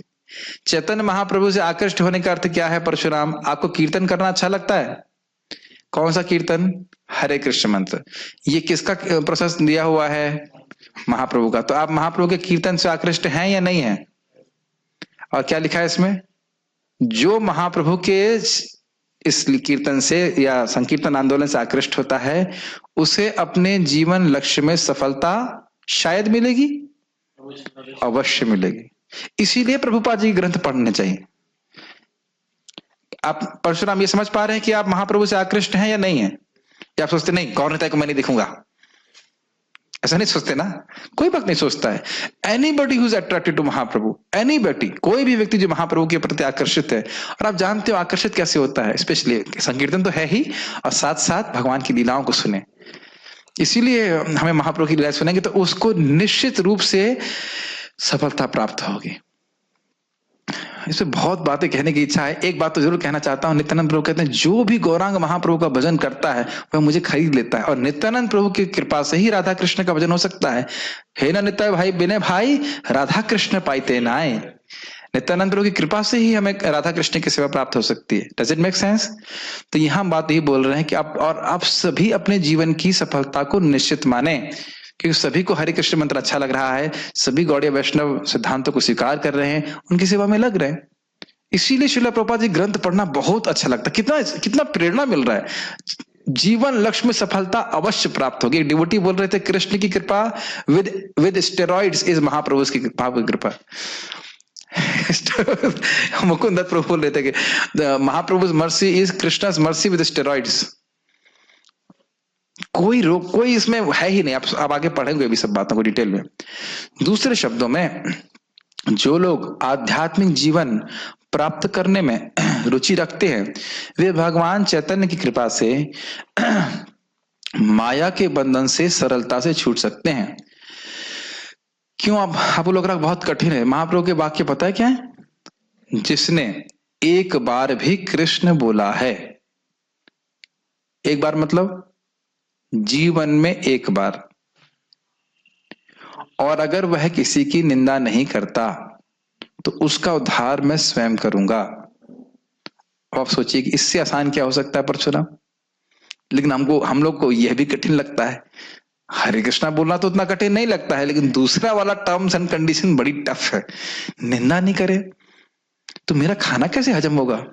चैतन्य महाप्रभु से आकृष्ट होने का अर्थ क्या है परशुराम? आपको कीर्तन करना अच्छा लगता है? कौन सा कीर्तन? हरे कृष्ण मंत्र। ये किसका प्रोसेस दिया हुआ है? महाप्रभु का। तो आप महाप्रभु के कीर्तन से आकृष्ट हैं या नहीं हैं? और क्या लिखा है इसमें? जो महाप्रभु के इस कीर्तन से या संकीर्तन आंदोलन से आकृष्ट होता है, उसे अपने जीवन लक्ष्य में सफलता शायद मिलेगी, अवश्य मिलेगी। इसीलिए प्रभुपाद जी ग्रंथ पढ़ने चाहिए। आप परशुराम ये समझ पा रहे हैं कि आप महाप्रभु से आकृष्ट हैं या नहीं है? या आप सोचते नहीं, गौर नेता को मैं नहीं दिखूंगा? ऐसा नहीं सोचते ना, कोई भक्त नहीं सोचता है। Anybody who is attracted to Mahaprabhu, anybody, कोई भी व्यक्ति जो महाप्रभु के प्रति आकर्षित है। और आप जानते हो आकर्षित कैसे होता है? स्पेशली संकीर्तन तो है ही, और साथ साथ भगवान की लीलाओं को सुने। इसीलिए हमें महाप्रभु की लीला सुनेंगे तो उसको निश्चित रूप से सफलता प्राप्त होगी। इसमें बहुत बातें कहने की इच्छा है। एक बात तो जरूर कहना चाहता हूं, नित्यानंद प्रभु कहते हैं जो भी गौरांग महाप्रभु का भजन करता है वह मुझे खरीद लेता है। और नित्यानंद प्रभु की कृपा से ही राधा कृष्ण का भजन हो सकता है। हे ना नित्य भाई बिने भाई राधा कृष्ण पाइते नाए। नित्यानंद प्रभु की कृपा से ही हमें राधा कृष्ण की सेवा प्राप्त हो सकती है। Does it make sense? तो यहां हम बात यही बोल रहे हैं कि आप सभी अपने जीवन की सफलता को निश्चित माने, क्योंकि सभी को हरे कृष्ण मंत्र अच्छा लग रहा है, सभी गौड़ीय वैष्णव सिद्धांतों को स्वीकार कर रहे हैं, उनकी सेवा में लग रहे हैं। इसीलिए श्रील प्रभुपाद जी ग्रंथ पढ़ना बहुत अच्छा लगता है। कितना प्रेरणा मिल रहा है। जीवन लक्ष्य में सफलता अवश्य प्राप्त होगी। डिवोटी बोल रहे थे कृष्ण की कृपा विद स्टेरॉइड्स इज महाप्रभु की कृपा। मुकुंद दत्त प्रभु बोल रहे थे कि Mahaprabhu's mercy is Krishna's mercy with steroids. कोई रोग, कोई इसमें है ही नहीं। आप आगे पढ़ेंगे भी सब बातों को डिटेल में। दूसरे शब्दों में, जो लोग आध्यात्मिक जीवन प्राप्त करने में रुचि रखते हैं वे भगवान चैतन्य की कृपा से माया के बंधन से सरलता से छूट सकते हैं। क्यों? आप लोग बहुत कठिन है। महाप्रभु के वाक्य पता है क्या है? जिसने एक बार भी कृष्ण बोला है, एक बार मतलब जीवन में एक बार, और अगर वह किसी की निंदा नहीं करता तो उसका उद्धार मैं स्वयं करूंगा। आप सोचिए कि इससे आसान क्या हो सकता है परशुराम? लेकिन हम लोग को यह भी कठिन लगता है। हरे कृष्णा बोलना तो उतना कठिन नहीं लगता है, लेकिन दूसरा वाला टर्म्स एंड कंडीशन बड़ी टफ है। निंदा नहीं करे तो मेरा खाना कैसे हजम होगा?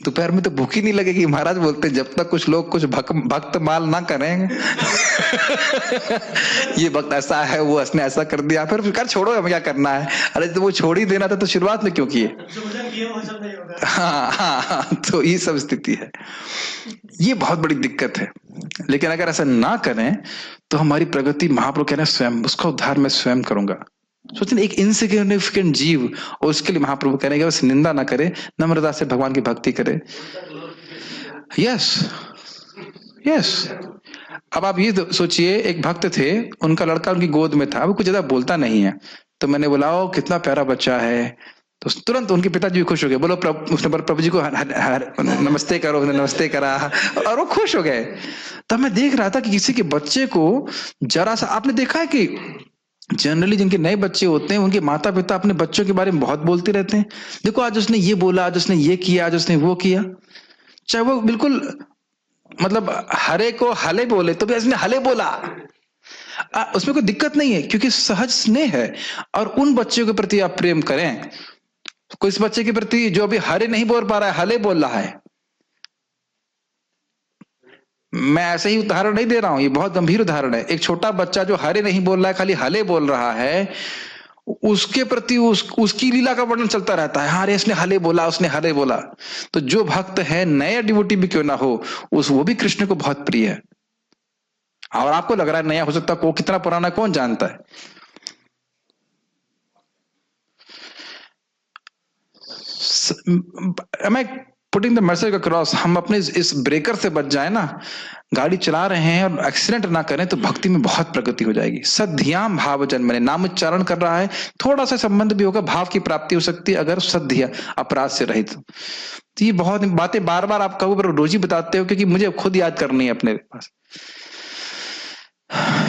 दोपहर में तो भूख ही नहीं लगेगी। महाराज बोलते जब तक कुछ लोग कुछ भक्त माल ना करें ये भक्त ऐसा है, वो उसने ऐसा कर दिया, फिर कर छोड़ो, हमें क्या करना है। अरे तो वो छोड़ ही देना था तो शुरुआत में क्यों किए? हाँ, तो ये सब स्थिति है। ये बहुत बड़ी दिक्कत है। लेकिन अगर ऐसा ना करें तो हमारी प्रगति, महाप्रभु कह रहे हैं स्वयं उसका उद्धार मैं स्वयं करूंगा। सोचिए एक इनसिग्निफिकेंट जीव, और उसके लिए महाप्रभु करेंगे बस निंदा ना करे, नम्रता से भगवान की भक्ति करे। Yes yes. अब आप ये सोचिए, एक भक्त थे, उनका लड़का उनकी गोद में था, वो कुछ ज्यादा बोलता नहीं है, तो मैंने बोला ओ कितना प्यारा बच्चा है, तो तुरंत उनके पिताजी भी खुश हो गए, बोलो उसने बोला प्रभु जी को नमस्ते करो, उसने नमस्ते करा और वो खुश हो गए। तब मैं देख रहा था कि किसी के बच्चे को जरा सा, आपने देखा है कि जनरली जिनके नए बच्चे होते हैं उनके माता पिता अपने बच्चों के बारे में बहुत बोलते रहते हैं, देखो आज उसने ये बोला, आज उसने ये किया, आज उसने वो किया, चाहे वो बिल्कुल मतलब हरे को हले बोले तो भी इसने हले बोला, उसमें कोई दिक्कत नहीं है क्योंकि सहज स्नेह है। और उन बच्चों के प्रति आप प्रेम करें, कोई इस बच्चे के प्रति जो अभी हरे नहीं बोल पा रहा है, हले बोल रहा है, मैं ऐसे ही उदाहरण नहीं दे रहा हूं, ये बहुत गंभीर उदाहरण है। एक छोटा बच्चा जो हरे नहीं बोल रहा है, खाली हले बोल रहा है, उसके प्रति उसकी लीला का वर्णन चलता रहता है, हाँ रे इसने हले बोला, उसने हले बोला। तो जो भक्त है, नया डिवोटी भी क्यों ना हो, वो भी कृष्ण को बहुत प्रिय है। और आपको लग रहा है नया हो सकता, को कितना पुराना कौन जानता है। मैं पुटिंग द मैसेज अक्रॉस, हम अपने इस ब्रेकर से बच जाए ना, गाड़ी चला रहे हैं और एक्सीडेंट ना करें तो भक्ति में बहुत प्रगति हो जाएगी। सद्धियाम भाव जन्मने, नाम उच्चारण कर रहा है, थोड़ा सा संबंध भी होगा, भाव की प्राप्ति हो सकती है अगर सद्धिया अपराध से रहित। तो ये बहुत बातें बार बार आप कहो पर रोज ही बताते हो, क्योंकि मुझे खुद याद करनी है अपने पास।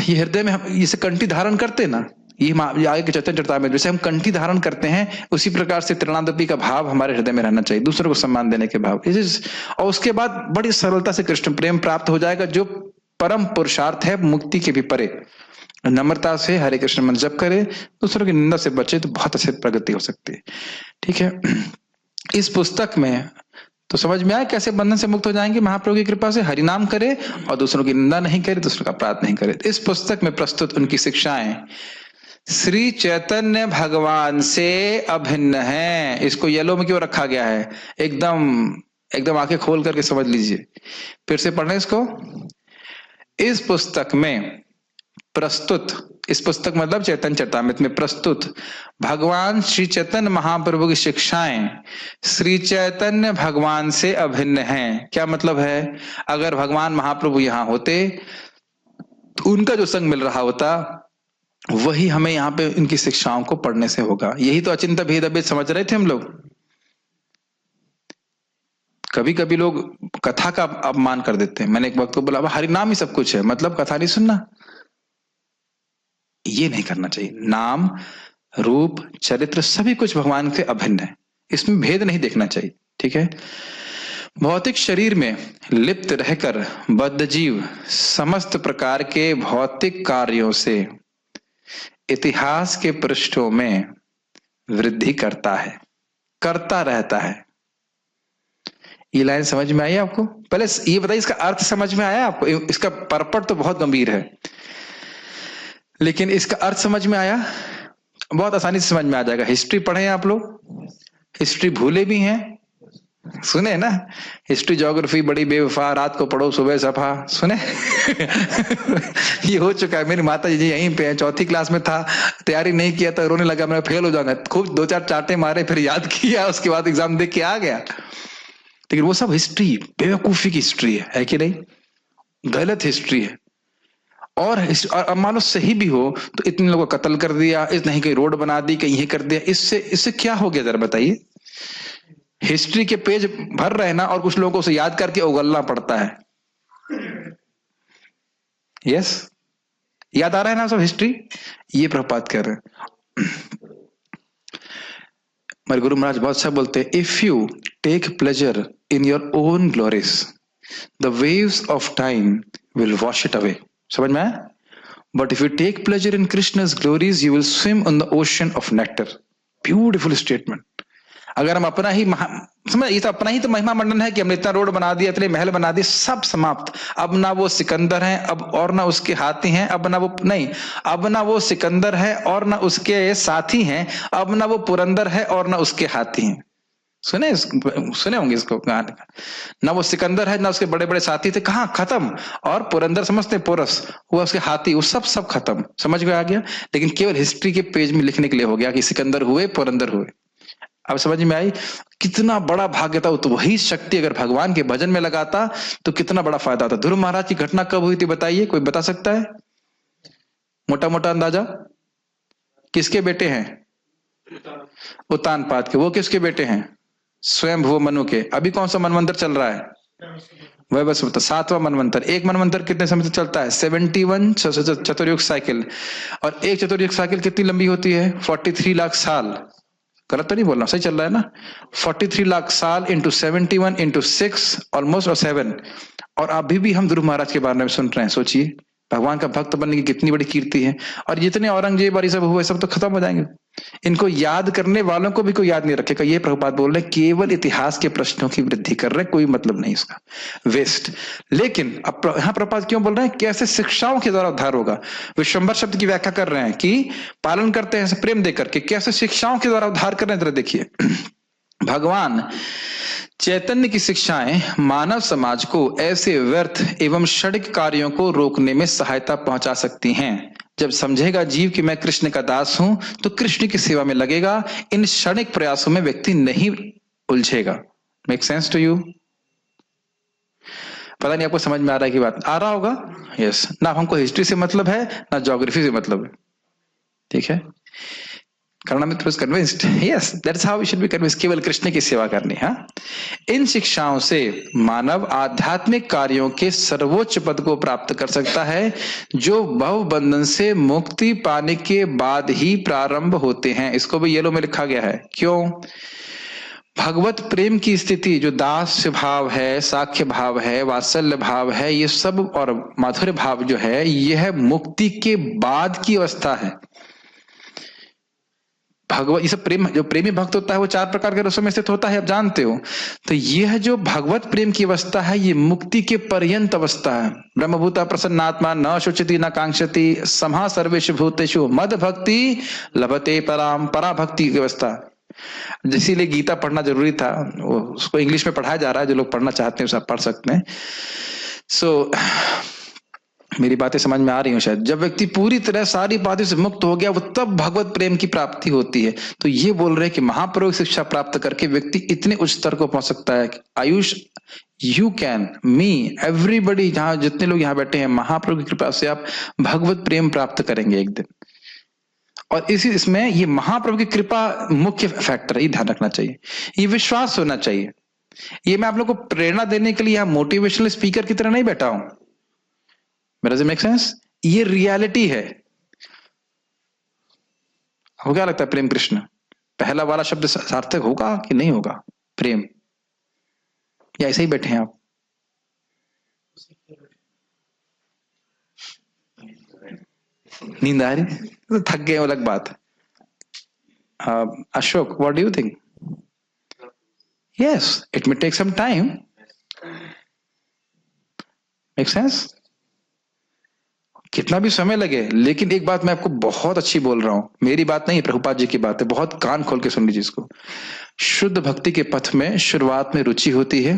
ये हृदय में हम इसे कंठी धारण करते ना, ये आगे के चैतन्य चरितामृत जैसे हम कंठी धारण करते हैं, उसी प्रकार से त्रिणादपि का भाव हमारे हृदय में रहना चाहिए, दूसरों को सम्मान देने के भाव। और उसके बाद बड़ी सरलता से कृष्ण प्रेम प्राप्त हो जाएगा, जो परम पुरुषार्थ है मुक्ति के भी परे। नम्रता से हरे कृष्ण मन जप करे, दूसरों की निंदा से बचे, तो बहुत अच्छी प्रगति हो सकती है। ठीक है, इस पुस्तक में तो समझ में आया कैसे बंधन से मुक्त हो जाएंगे महाप्रभु की कृपा से। हरिनाम करे और दूसरों की निंदा नहीं करे, दूसरों का अपराध नहीं करे। इस पुस्तक में प्रस्तुत उनकी शिक्षाएं श्री चैतन्य भगवान से अभिन्न है। इसको येलो में क्यों रखा गया है, एकदम आंखें खोल करके समझ लीजिए। फिर से पढ़ें इसको। इस पुस्तक में प्रस्तुत, इस पुस्तक मतलब चैतन्य चरितामृत में प्रस्तुत भगवान श्री चैतन्य महाप्रभु की शिक्षाएं श्री चैतन्य भगवान से अभिन्न हैं। क्या मतलब है, अगर भगवान महाप्रभु यहाँ होते तो उनका जो संग मिल रहा होता, वही हमें यहाँ पे इनकी शिक्षाओं को पढ़ने से होगा। यही तो अचिंत्य भेद अभेद समझ रहे थे हम लोग। कभी कभी लोग कथा का अपमान कर देते हैं। मैंने एक वक्त को बोला हरि नाम ही सब कुछ है, मतलब कथा नहीं सुनना, ये नहीं करना चाहिए। नाम रूप चरित्र सभी कुछ भगवान से अभिन्न है, इसमें भेद नहीं देखना चाहिए। ठीक है, भौतिक शरीर में लिप्त रहकर बद्ध जीव समस्त प्रकार के भौतिक कार्यों से इतिहास के पृष्ठों में वृद्धि करता है, करता रहता है। ये लाइन समझ में आई आपको? पहले ये बताइए इसका अर्थ समझ में आया आपको? इसका परपट तो बहुत गंभीर है, लेकिन इसका अर्थ समझ में आया? बहुत आसानी से समझ में आ जाएगा। हिस्ट्री पढ़े आप लोग? हिस्ट्री भूले भी हैं? सुने ना, हिस्ट्री ज्योग्राफी बड़ी बेवफा, रात को पढ़ो सुबह सफा, सुने? ये हो चुका है। मेरी माता जी यहीं पे है, 4th क्लास में था, तैयारी नहीं किया था, रोने लगा मैं फेल हो जाऊंगा। खूब 2-4 चांटे मारे, फिर याद किया, उसके बाद एग्जाम दे के आ गया। लेकिन वो सब हिस्ट्री बेवकूफी की हिस्ट्री है कि नहीं? गलत हिस्ट्री है। और अब मान लो सही भी हो तो इतने लोगों को कत्ल कर दिया, नहीं कहीं रोड बना दी, कहीं ये कर दिया, इससे क्या हो गया जरा बताइए? हिस्ट्री के पेज भर रहे ना, और कुछ लोगों को उसे याद करके उगलना पड़ता है। यस, याद आ रहा है ना सब हिस्ट्री? ये प्रभुपाद कह रहे हैं। हमारे गुरु महाराज बहुत अच्छा बोलते हैं, if you take pleasure in your own glories the waves of time will wash it away. समझ में आया? But if you take pleasure in Krishna's glories you will swim on the ocean of nectar. Beautiful statement. अगर हम अपना ही समझ, ये तो अपना ही तो महिमा मंडन है कि हमने इतना रोड बना दिया, इतने महल बना दिए, सब समाप्त। अब ना वो सिकंदर हैं, अब और ना उसके हाथी हैं, अब ना वो नहीं, अब ना वो सिकंदर है और ना उसके साथी हैं, अब ना वो पुरंदर है और ना उसके हाथी हैं। सुने होंगे इसको गाने का। ना वो सिकंदर है ना उसके बड़े बड़े साथी थे, कहाँ खत्म। और पुरंदर समझते पोरस, हुआ उसके हाथी, वो सब खत्म। समझ में आ गया? लेकिन केवल हिस्ट्री के पेज में लिखने के लिए हो गया कि सिकंदर हुए, पुरंदर हुए। अब समझ में आई कितना बड़ा भाग्य था। तो वही शक्ति अगर भगवान के भजन में लगाता तो कितना बड़ा फायदा होता। ध्रुव महाराज की घटना कब हुई थी बताइए, कोई बता सकता है? मोटा मोटा अंदाजा? किसके बेटे हैं? उत्तानपाद के। वो किसके बेटे हैं? स्वयंभुव मनु के। अभी कौन सा मनवंतर चल रहा है? वैवस्वत, 7वां मनवंतर। एक मनवंतर कितने समय तक चलता है? 71 चतुर्युग साइकिल। और एक चतुर्युग साइकिल कितनी लंबी होती है? 43 लाख साल। गलत तो नहीं बोल रहा, सही चल रहा है ना? 43 लाख साल इंटू 71 इंटू 6 ऑलमोस्ट, और 7। और अभी भी हम ध्रुव महाराज के बारे में सुन रहे हैं। सोचिए, भगवान का भक्त बनने की कितनी बड़ी कीर्ति है। और जितने औरंगजेब और ये सब हुए, सब तो खत्म हो जाएंगे। इनको याद करने वालों को भी कोई याद नहीं रखेगा। ये प्रभुपाद बोल रहे हैं, केवल इतिहास के प्रश्नों की वृद्धि कर रहे हैं, कोई मतलब नहीं इसका, वेस्ट। लेकिन अब यहाँ प्रभुपाद क्यों बोल रहे हैं? कैसे शिक्षाओं के द्वारा उद्धार होगा। विश्वम्भर शब्द की व्याख्या कर रहे हैं कि पालन करते हैं प्रेम देकर के, कैसे शिक्षाओं के द्वारा उद्धार कर रहे हैं। जरा देखिए, भगवान चैतन्य की शिक्षाएं मानव समाज को ऐसे व्यर्थ एवं क्षणिक कार्यों को रोकने में सहायता पहुंचा सकती हैं। जब समझेगा जीव कि मैं कृष्ण का दास हूं, तो कृष्ण की सेवा में लगेगा। इन क्षणिक प्रयासों में व्यक्ति नहीं उलझेगा। Make sense to you? पता नहीं आपको समझ में आ रहा है कि बात? आ रहा होगा। यस। ना हमको हिस्ट्री से मतलब है, ना ज्योग्राफी से मतलब है। ठीक है, करना में convinced. Yes, that's how we should be convinced. केवल कृष्ण की सेवा करनी। हाँ, इन शिक्षाओं से मानव आध्यात्मिक कार्यों के सर्वोच्च पद को प्राप्त कर सकता है, जो भव बंधन से मुक्ति पाने के बाद ही प्रारंभ होते हैं। इसको भी येलो में लिखा गया है। क्यों? भगवत प्रेम की स्थिति, जो दास्य भाव है, साख्य भाव है, वात्सल्य भाव है, ये सब, और माधुर्य भाव जो है, यह मुक्ति के बाद की अवस्था है। भगवत, ये सब प्रेम, जो प्रेमी भक्त होता है वो 4 प्रकार के रसों में स्थित होता है, आप जानते हो। तो यह जो भगवत प्रेम की अवस्था है, ये मुक्ति के पर्यंत अवस्था है। ब्रह्मभूता प्रसन्नात्मा न शुचति न कांक्षति समहा सर्वेषु भूतेषु मद भक्ति लभते पराम। परा भक्ति की अवस्था। इसीलिए गीता पढ़ना जरूरी था। उसको इंग्लिश में पढ़ाया जा रहा है, जो लोग पढ़ना चाहते हैं उसे आप पढ़ सकते हैं। सो मेरी बातें समझ में आ रही हूँ शायद। जब व्यक्ति पूरी तरह सारी बातों से मुक्त हो गया, वो तब भगवत प्रेम की प्राप्ति होती है। तो ये बोल रहे हैं कि महाप्रभु शिक्षा प्राप्त करके व्यक्ति इतने उच्च स्तर को पहुंच सकता है। Ayush, you can, me, everybody, जहां जितने लोग यहाँ बैठे हैं, महाप्रभु की कृपा से आप भगवत प्रेम प्राप्त करेंगे एक दिन। और इसमें ये महाप्रभु की कृपा मुख्य फैक्टर है, ये ध्यान रखना चाहिए, ये विश्वास होना चाहिए। ये मैं आप लोग को प्रेरणा देने के लिए यहाँ मोटिवेशनल स्पीकर की तरह नहीं बैठा हूं। मेरा मेक सेंस? ये रियलिटी है। हो क्या लगता है प्रेम कृष्ण पहला वाला शब्द सार्थक होगा कि नहीं होगा? प्रेम, या ऐसे ही बैठे हैं आप? नींद आ रही तो थक गए, अलग बात है। Ashok, what do you think? Yes, it may take some time. Make sense? कितना भी समय लगे, लेकिन एक बात मैं आपको बहुत अच्छी बोल रहा हूं, मेरी बात नहीं, प्रभुपाद जी की बात है, बहुत कान खोल के सुन लीजिए इसको। शुद्ध भक्ति के पथ में शुरुआत में रुचि होती है,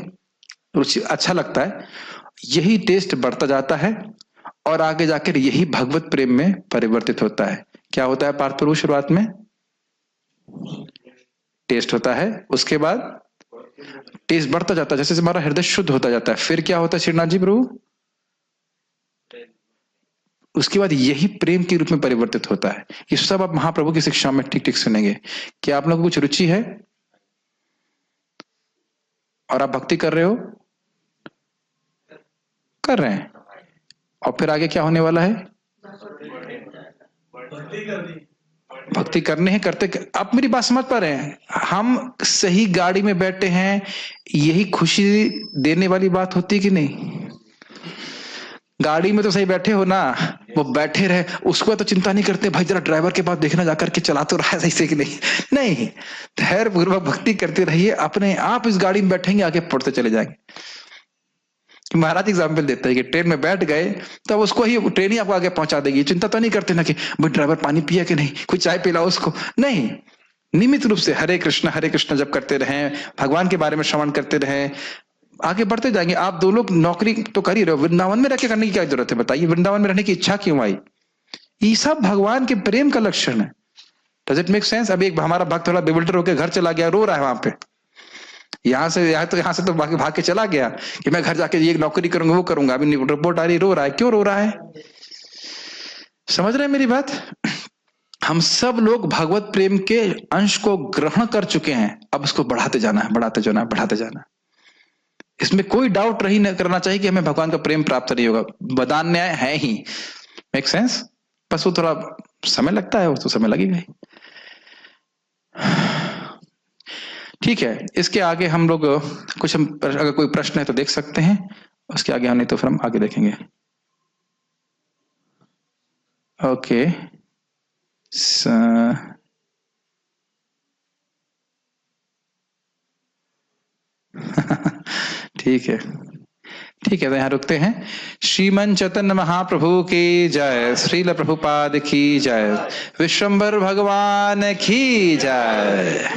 रुचि अच्छा लगता है, यही टेस्ट बढ़ता जाता है, और आगे जाकर यही भगवत प्रेम में परिवर्तित होता है। क्या होता है पार्थ प्रभु? शुरुआत में टेस्ट होता है, उसके बाद टेस्ट बढ़ता जाता है, जैसे हमारा हृदय शुद्ध होता जाता है। फिर क्या होता है श्रीनाथ जी प्रभु? उसके बाद यही प्रेम के रूप में परिवर्तित होता है। ये सब आप महाप्रभु की शिक्षा में ठीक ठीक सुनेंगे। क्या आप लोगों को कुछ रुचि है और आप भक्ति कर रहे हो? कर रहे हैं, और फिर आगे क्या होने वाला है? भक्ति करने हैं, करते आप मेरी बात समझ पा रहे हैं? हम सही गाड़ी में बैठे हैं, यही खुशी देने वाली बात होती है कि नहीं? गाड़ी में तो सही बैठे हो ना, वो बैठे रहे, उसको तो चिंता नहीं करते, भाई जरा ड्राइवर के पास देखना जाकर के चला तो रहा है सही से कि नहीं। नहीं, धैर्य पूर्वक भक्ति करते रहिए, अपने आप इस गाड़ी में बैठेंगे, आगे पढ़ते चले जाएंगे। महाराज एग्जाम्पल देते हैं कि ट्रेन में बैठ गए तो उसको ही ट्रेन ही आपको आगे पहुंचा देगी। चिंता तो नहीं करते ना कि भाई ड्राइवर पानी पिया कि नहीं, कोई चाय पिलाओ उसको, नहीं। नियमित रूप से हरे कृष्ण जब करते रहें, भगवान के बारे में श्रवण करते रहें, आगे बढ़ते जाएंगे। आप दो लोग नौकरी तो कर ही रहे हो, वृंदावन में रह के करने की क्या जरूरत है? बताइए, वृंदावन में रहने की इच्छा क्यों आई? ये सब भगवान के प्रेम का लक्षण है। Does it make sense? अभी एक हमारा भक्त थोड़ा बेविल्टर होकर घर चला गया, रो रहा है वहां पे, यहाँ से तो भाग के चला गया कि मैं घर जाके ये नौकरी करूंगा, वो करूंगा। अभी रिपोर्ट आ रही, रो रहा है। क्यों रो रहा है? समझ रहे हैं मेरी बात? हम सब लोग भगवत प्रेम के अंश को ग्रहण कर चुके हैं, अब उसको बढ़ाते जाना है, बढ़ाते जाना है, बढ़ाते जाना है। इसमें कोई डाउट रही न करना चाहिए कि हमें भगवान का प्रेम प्राप्त नहीं होगा, वरदान न्याय है ही। Make sense? बस वो थोड़ा समय लगता है, वो तो समय लगेगा ही। ठीक है, इसके आगे हम लोग कुछ अगर कोई प्रश्न है तो देख सकते हैं, उसके आगे हम नहीं तो फिर हम आगे देखेंगे। ओके, ठीक है, ठीक है, तो यहाँ रुकते हैं। श्रीमन चैतन्य महाप्रभु की जय, श्रील प्रभुपाद की जय, विश्वंभर भगवान की जय।